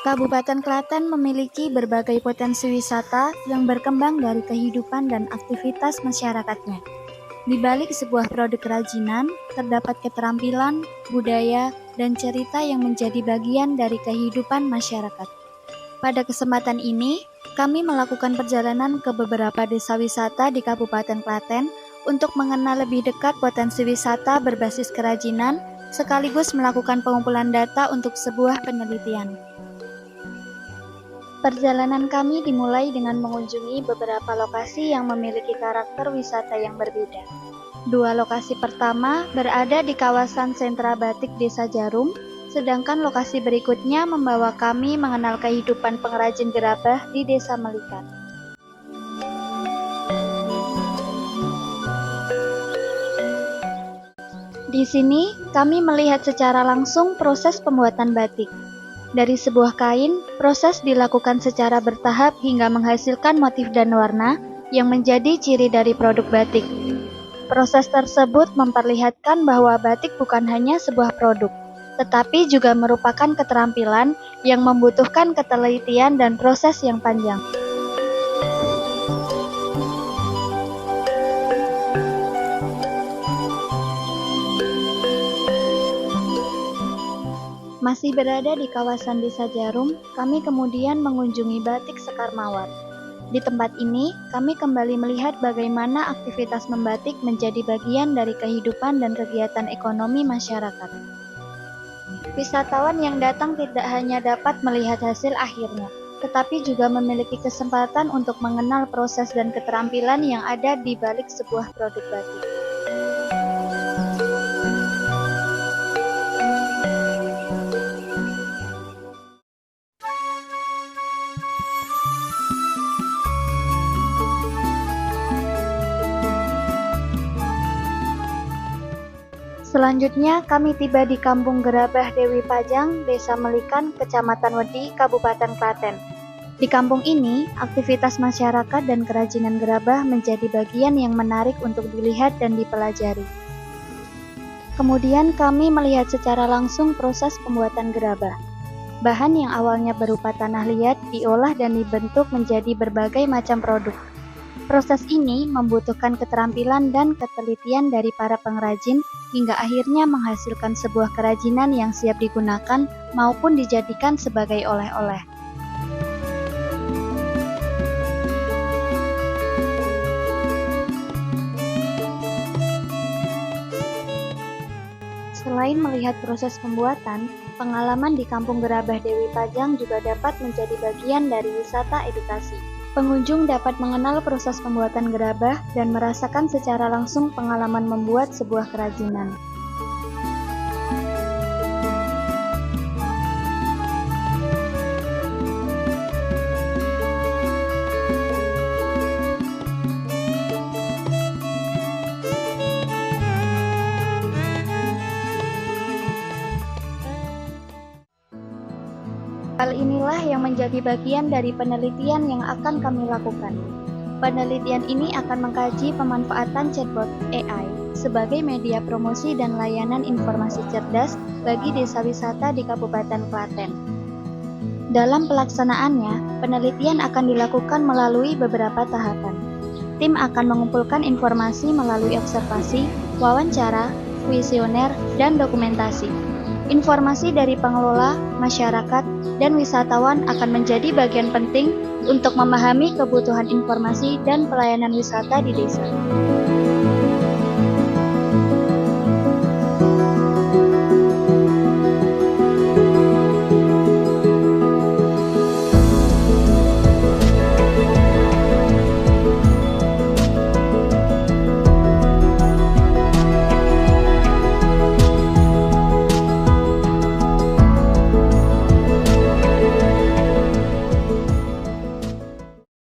Kabupaten Klaten memiliki berbagai potensi wisata yang berkembang dari kehidupan dan aktivitas masyarakatnya. Di balik sebuah produk kerajinan, terdapat keterampilan, budaya, dan cerita yang menjadi bagian dari kehidupan masyarakat. Pada kesempatan ini, kami melakukan perjalanan ke beberapa desa wisata di Kabupaten Klaten untuk mengenal lebih dekat potensi wisata berbasis kerajinan, sekaligus melakukan pengumpulan data untuk sebuah penelitian. Perjalanan kami dimulai dengan mengunjungi beberapa lokasi yang memiliki karakter wisata yang berbeda. Dua lokasi pertama berada di kawasan sentra batik Desa Jarum, sedangkan lokasi berikutnya membawa kami mengenal kehidupan pengrajin gerabah di Desa Melikat. Di sini, kami melihat secara langsung proses pembuatan batik. Dari sebuah kain, proses dilakukan secara bertahap hingga menghasilkan motif dan warna yang menjadi ciri dari produk batik. Proses tersebut memperlihatkan bahwa batik bukan hanya sebuah produk, tetapi juga merupakan keterampilan yang membutuhkan ketelitian dan proses yang panjang. Masih berada di kawasan Desa Jarum, kami kemudian mengunjungi Batik Sekar Mawar. Di tempat ini, kami kembali melihat bagaimana aktivitas membatik menjadi bagian dari kehidupan dan kegiatan ekonomi masyarakat. Wisatawan yang datang tidak hanya dapat melihat hasil akhirnya, tetapi juga memiliki kesempatan untuk mengenal proses dan keterampilan yang ada di balik sebuah produk batik. Selanjutnya, kami tiba di Kampung Gerabah Dewi Pajang, Desa Melikan, Kecamatan Wedi, Kabupaten Klaten. Di kampung ini, aktivitas masyarakat dan kerajinan gerabah menjadi bagian yang menarik untuk dilihat dan dipelajari. Kemudian kami melihat secara langsung proses pembuatan gerabah. Bahan yang awalnya berupa tanah liat diolah dan dibentuk menjadi berbagai macam produk. Proses ini membutuhkan keterampilan dan ketelitian dari para pengrajin hingga akhirnya menghasilkan sebuah kerajinan yang siap digunakan maupun dijadikan sebagai oleh-oleh. Selain melihat proses pembuatan, pengalaman di Kampung Gerabah Dewi Pajang juga dapat menjadi bagian dari wisata edukasi. Pengunjung dapat mengenal proses pembuatan gerabah dan merasakan secara langsung pengalaman membuat sebuah kerajinan. Hal inilah yang menjadi bagian dari penelitian yang akan kami lakukan. Penelitian ini akan mengkaji pemanfaatan chatbot AI sebagai media promosi dan layanan informasi cerdas bagi desa wisata di Kabupaten Klaten. Dalam pelaksanaannya, penelitian akan dilakukan melalui beberapa tahapan. Tim akan mengumpulkan informasi melalui observasi, wawancara, kuesioner, dan dokumentasi. Informasi dari pengelola, masyarakat, dan wisatawan akan menjadi bagian penting untuk memahami kebutuhan informasi dan pelayanan wisata di desa.